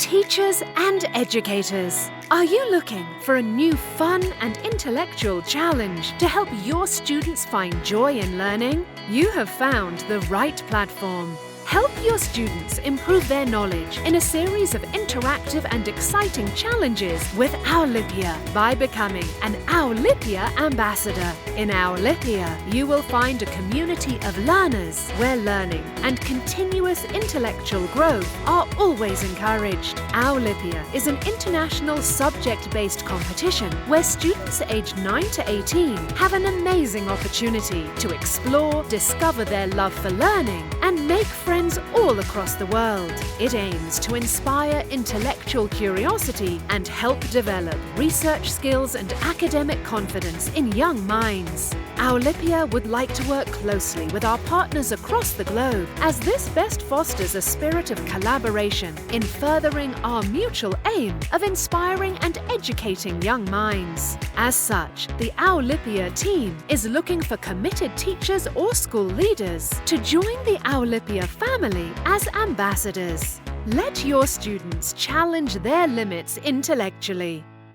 Teachers and educators, are you looking for a new fun and intellectual challenge to help your students find joy in learning? You have found the right platform. Help your students improve their knowledge in a series of interactive and exciting challenges with Owlypia by becoming an Owlypia Ambassador. In Owlypia, you will find a community of learners where learning and continuous intellectual growth are always encouraged. Owlypia is an international subject-based competition where students aged 9 to 18 have an amazing opportunity to explore, discover their love for learning, and make friends all across the world. It aims to inspire intellectual curiosity and help develop research skills and academic confidence in young minds. Owlypia would like to work closely with our partners across the globe, as this best fosters a spirit of collaboration in furthering our mutual aim of inspiring and educating young minds. As such, the Owlypia team is looking for committed teachers or school leaders to join the Owlypia family as ambassadors. Let your students challenge their limits intellectually.